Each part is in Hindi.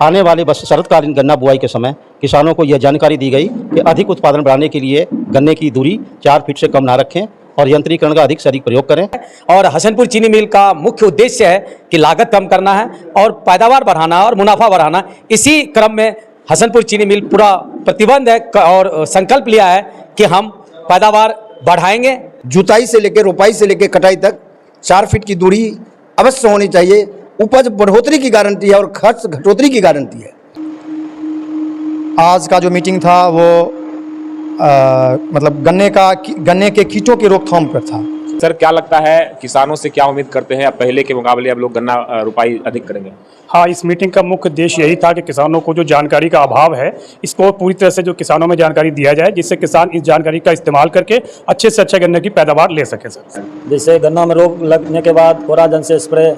आने वाले शरतकालीन गन्ना बुआई के समय किसानों को यह जानकारी दी गई कि अधिक उत्पादन बढ़ाने के लिए गन्ने की दूरी 4 फीट से कम ना रखें और यंत्रीकरण का अधिक से अधिक प्रयोग करें। और हसनपुर चीनी मिल का मुख्य उद्देश्य है कि लागत कम करना है और पैदावार बढ़ाना और मुनाफा बढ़ाना। इसी क्रम में हसनपुर चीनी मिल पूरा प्रतिबंध है और संकल्प लिया है कि हम पैदावार बढ़ाएंगे। जुताई से लेकर रोपाई से लेकर कटाई तक 4 फीट की दूरी अवश्य होनी चाहिए। उपज बढ़ोतरी की गारंटी है और खर्च घटोतरी की गारंटी है। आज का जो मीटिंग था वो मतलब गन्ने के कीटों की रोकथाम पर था। सर, क्या लगता है किसानों से क्या उम्मीद करते हैं? अब पहले के मुकाबले अब लोग गन्ना रुपाई अधिक करेंगे? हाँ, इस मीटिंग का मुख्य उद्देश्य यही था कि किसानों को जो जानकारी का अभाव है इसको पूरी तरह से जो किसानों में जानकारी दिया जाए, जिससे किसान इस जानकारी का इस्तेमाल करके अच्छे से अच्छे गन्ने की पैदावार ले सके। सर, जैसे गन्ना में रोग लगने के बाद कोराजन से स्प्रे,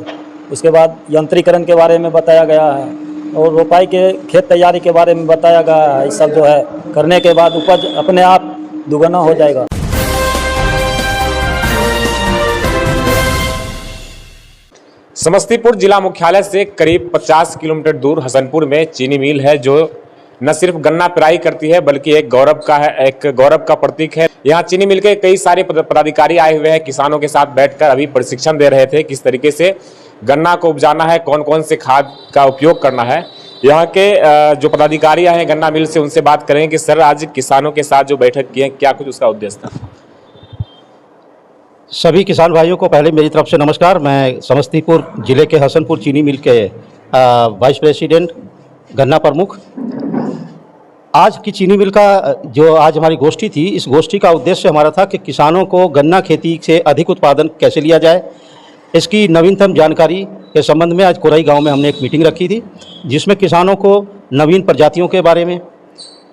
उसके बाद यंत्रीकरण के बारे में बताया गया है और रोपाई के खेत तैयारी के बारे में बताया गया है। ये सब जो है करने के बाद उपज अपने आप दुगना हो जाएगा। समस्तीपुर जिला मुख्यालय से करीब 50 किलोमीटर दूर हसनपुर में चीनी मिल है, जो न सिर्फ गन्ना पेराई करती है बल्कि एक गौरव का प्रतीक है। यहाँ चीनी मिल के कई सारे पदाधिकारी आए हुए हैं, किसानों के साथ बैठकर अभी प्रशिक्षण दे रहे थे किस तरीके से गन्ना को उपजाना है, कौन कौन से खाद का उपयोग करना है। यहाँ के जो पदाधिकारी आए हैं गन्ना मिल से, उनसे बात करेंगे कि सर आज किसानों के साथ जो बैठक की है क्या कुछ उसका उद्देश्य था। सभी किसान भाइयों को पहले मेरी तरफ से नमस्कार। मैं समस्तीपुर जिले के हसनपुर चीनी मिल के वाइस प्रेसिडेंट गन्ना प्रमुख। आज की चीनी मिल का जो आज हमारी गोष्ठी थी, इस गोष्ठी का उद्देश्य हमारा था कि किसानों को गन्ना खेती से अधिक उत्पादन कैसे लिया जाए, इसकी नवीनतम जानकारी के संबंध में आज कोरई गांव में हमने एक मीटिंग रखी थी, जिसमें किसानों को नवीन प्रजातियों के बारे में,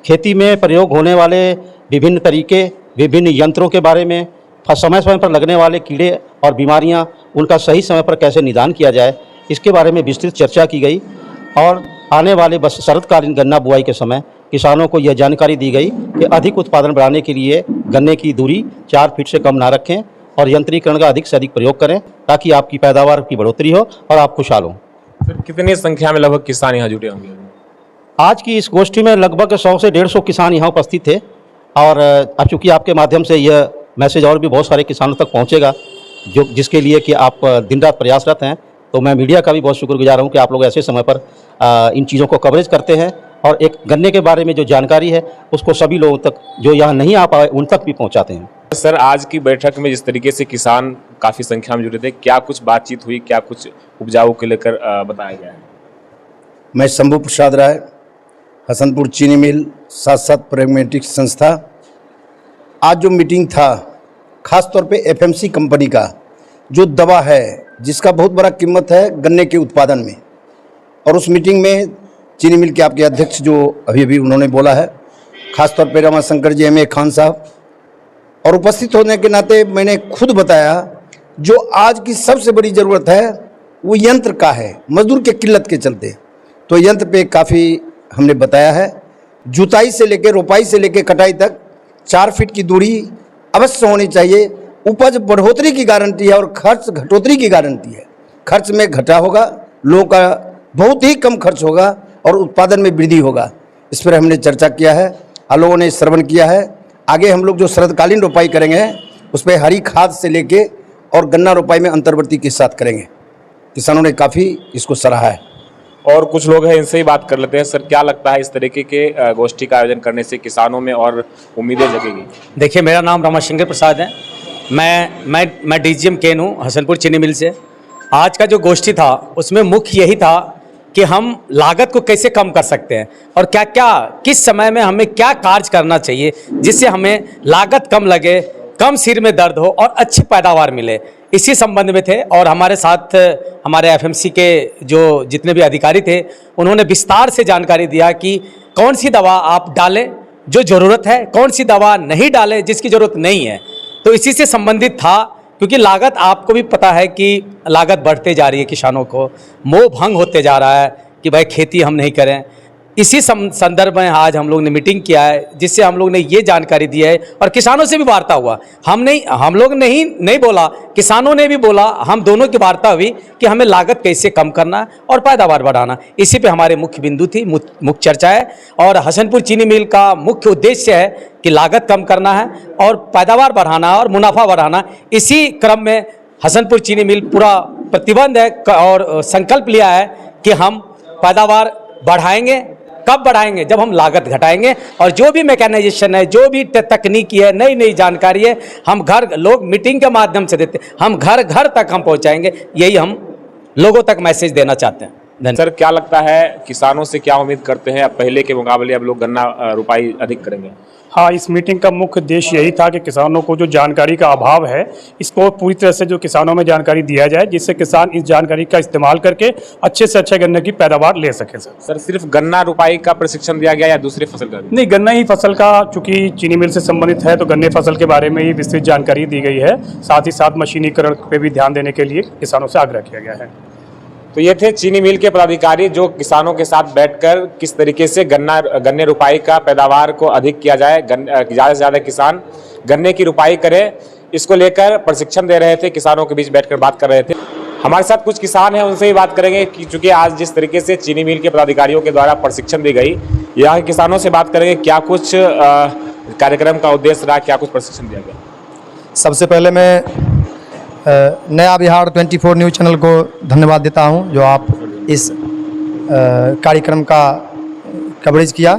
खेती में प्रयोग होने वाले विभिन्न तरीके, विभिन्न यंत्रों के बारे में, समय समय पर लगने वाले कीड़े और बीमारियां, उनका सही समय पर कैसे निदान किया जाए, इसके बारे में विस्तृत चर्चा की गई। और आने वाले शरतकालीन गन्ना बुआई के समय किसानों को यह जानकारी दी गई कि अधिक उत्पादन बढ़ाने के लिए गन्ने की दूरी 4 फीट से कम ना रखें और यंत्रीकरण का अधिक से अधिक प्रयोग करें, ताकि आपकी पैदावार की बढ़ोतरी हो और आप खुशहाल हों। फिर कितनी संख्या में लगभग किसान यहाँ जुटे होंगे? आज की इस गोष्ठी में लगभग 100 से 150 किसान यहाँ उपस्थित थे। और अब चूँकि आपके माध्यम से यह मैसेज और भी बहुत सारे किसानों तक पहुँचेगा, जिसके लिए कि आप दिन रात प्रयासरत हैं, तो मैं मीडिया का भी बहुत शुक्रगुजार हूँ कि आप लोग ऐसे समय पर इन चीज़ों को कवरेज करते हैं और एक गन्ने के बारे में जो जानकारी है उसको सभी लोगों तक जो यहाँ नहीं आ पाए उन तक भी पहुँचाते हैं। सर, आज की बैठक में जिस तरीके से किसान काफ़ी संख्या में जुड़े थे, क्या कुछ बातचीत हुई, क्या कुछ उपजाऊ को लेकर बताया गया है? मैं शंभू प्रसाद राय, हसनपुर चीनी मिल साथ साथ प्रेगमेटिक संस्था। आज जो मीटिंग था, खास तौर पे एफएमसी कंपनी का जो दवा है जिसका बहुत बड़ा कीमत है गन्ने के उत्पादन में, और उस मीटिंग में चीनी मिल के आपके अध्यक्ष जो अभी उन्होंने बोला है, खास तौर पे रमाशंकर जी, एम.ए. खान साहब, और उपस्थित होने के नाते मैंने खुद बताया जो आज की सबसे बड़ी ज़रूरत है वो यंत्र का है, मजदूर के किल्लत के चलते। तो यंत्र पे काफ़ी हमने बताया है। जुताई से लेकर रोपाई से लेकर कटाई तक 4 फीट की दूरी अवश्य होनी चाहिए। उपज बढ़ोतरी की गारंटी है और खर्च घटोतरी की गारंटी है। खर्च में घटा होगा, लोगों का बहुत ही कम खर्च होगा और उत्पादन में वृद्धि होगा। इस पर हमने चर्चा किया है, आप लोगों ने श्रवण किया है। आगे हम लोग जो शरतकालीन रोपाई करेंगे उस पर हरी खाद से लेके और गन्ना रोपाई में अंतर्वर्ती के साथ करेंगे। किसानों ने काफ़ी इसको सराहा है। और कुछ लोग हैं, इनसे ही बात कर लेते हैं। सर, क्या लगता है इस तरीके के गोष्ठी का आयोजन करने से किसानों में और उम्मीदें जगेगी? देखिए, मेरा नाम रमाशंकर प्रसाद है। मैं डीजीएम केन हूँ हसनपुर चीनी मिल से। आज का जो गोष्ठी था उसमें मुख्य यही था कि हम लागत को कैसे कम कर सकते हैं और क्या क्या किस समय में हमें क्या कार्य करना चाहिए जिससे हमें लागत कम लगे, कम सिर में दर्द हो और अच्छी पैदावार मिले। इसी संबंध में थे और हमारे साथ हमारे एफएमसी के जो जितने भी अधिकारी थे उन्होंने विस्तार से जानकारी दिया कि कौन सी दवा आप डालें जो ज़रूरत है, कौन सी दवा नहीं डालें जिसकी ज़रूरत नहीं है। तो इसी से संबंधित था, क्योंकि लागत आपको भी पता है कि लागत बढ़ते जा रही है, किसानों को मोह भंग होते जा रहा है कि भाई खेती हम नहीं करें। इसी संदर्भ में आज हम लोग ने मीटिंग किया है, जिससे हम लोग ने ये जानकारी दी है और किसानों से भी वार्ता हुआ। हम लोग नहीं बोला, किसानों ने भी बोला, हम दोनों की वार्ता हुई कि हमें लागत कैसे कम करना और पैदावार बढ़ाना। इसी पे हमारे मुख्य बिंदु थी, मुख्य चर्चा है। और हसनपुर चीनी मिल का मुख्य उद्देश्य है कि लागत कम करना है और पैदावार बढ़ाना और मुनाफा बढ़ाना। इसी क्रम में हसनपुर चीनी मिल पूरा प्रतिबद्ध है और संकल्प लिया है कि हम पैदावार बढ़ाएंगे। कब बढ़ाएंगे? जब हम लागत घटाएंगे और जो भी मैकेनाइजेशन है, जो भी तकनीकी है, नई जानकारी है, हम लोग मीटिंग के माध्यम से देते, हम घर तक हम पहुंचाएंगे। यही हम लोगों तक मैसेज देना चाहते हैं। सर, क्या लगता है किसानों से क्या उम्मीद करते हैं? अब पहले के मुकाबले अब लोग गन्ना रुपाई अधिक करेंगे? हाँ, इस मीटिंग का मुख्य उद्देश्य यही था कि किसानों को जो जानकारी का अभाव है, इसको पूरी तरह से जो किसानों में जानकारी दिया जाए, जिससे किसान इस जानकारी का इस्तेमाल करके अच्छे से अच्छा गन्ने की पैदावार ले सके। सर, सिर्फ गन्ना रुपाई का प्रशिक्षण दिया गया या दूसरी फसल का? नहीं, गन्ना ही फसल का, चूंकि चीनी मिल से संबंधित है तो गन्ने फसल के बारे में ही विस्तृत जानकारी दी गई है। साथ ही साथ मशीनीकरण पे भी ध्यान देने के लिए किसानों से आग्रह किया गया है। तो ये थे चीनी मिल के पदाधिकारी जो किसानों के साथ बैठकर किस तरीके से गन्ने रुपाई का पैदावार को अधिक किया जाए, ज़्यादा से ज़्यादा किसान गन्ने की रुपाई करें, इसको लेकर प्रशिक्षण दे रहे थे। किसानों के बीच बैठकर बात कर रहे थे। हमारे साथ कुछ किसान हैं, उनसे ही बात करेंगे कि चूंकि आज जिस तरीके से चीनी मिल के पदाधिकारियों के द्वारा प्रशिक्षण दी गई, यहाँ के किसानों से बात करेंगे क्या कुछ कार्यक्रम का उद्देश्य रहा, क्या कुछ प्रशिक्षण दिया गया। सबसे पहले मैं नया बिहार 24 न्यूज़ चैनल को धन्यवाद देता हूं, जो आप इस कार्यक्रम का कवरेज किया।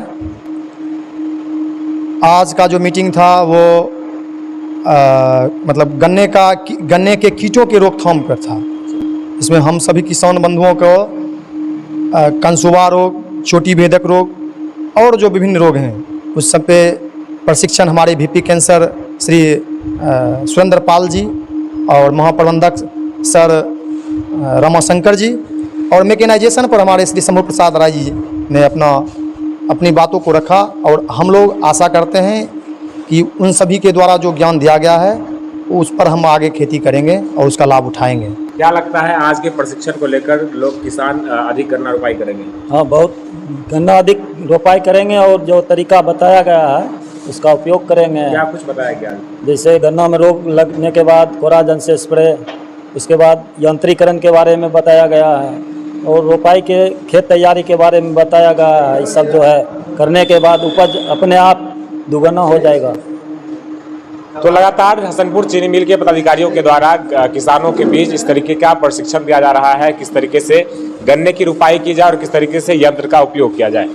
आज का जो मीटिंग था वो मतलब गन्ने के कीटों के रोकथाम पर था। इसमें हम सभी किसान बंधुओं को कंसुआ रोग, चोटी भेदक रोग और जो विभिन्न रोग हैं उस सब पे प्रशिक्षण हमारे VP कैंसर श्री सुरेंद्र पाल जी और महाप्रबंधक सर रमाशंकर जी और मैकेनाइजेशन पर हमारे श्री शंभू प्रसाद राय जी ने अपनी बातों को रखा। और हम लोग आशा करते हैं कि उन सभी के द्वारा जो ज्ञान दिया गया है उस पर हम आगे खेती करेंगे और उसका लाभ उठाएंगे। क्या लगता है आज के प्रशिक्षण को लेकर लोग किसान अधिक गन्ना रुपाई करेंगे? हाँ, बहुत गन्ना अधिक रोपाई करेंगे और जो तरीका बताया गया है उसका उपयोग करेंगे। क्या कुछ बताया गया? जैसे गन्ना में रोग लगने के बाद कोराजन से स्प्रे, उसके बाद यंत्रीकरण के बारे में बताया गया है और रोपाई के खेत तैयारी के बारे में बताया गया है। ये सब जो है करने के बाद उपज अपने आप दुगना हो जाएगा। तो लगातार हसनपुर चीनी मिल के पदाधिकारियों के द्वारा किसानों के बीच इस तरीके का प्रशिक्षण दिया जा रहा है, किस तरीके से गन्ने की रुपाई की जाए और किस तरीके से यंत्र का उपयोग किया जाए।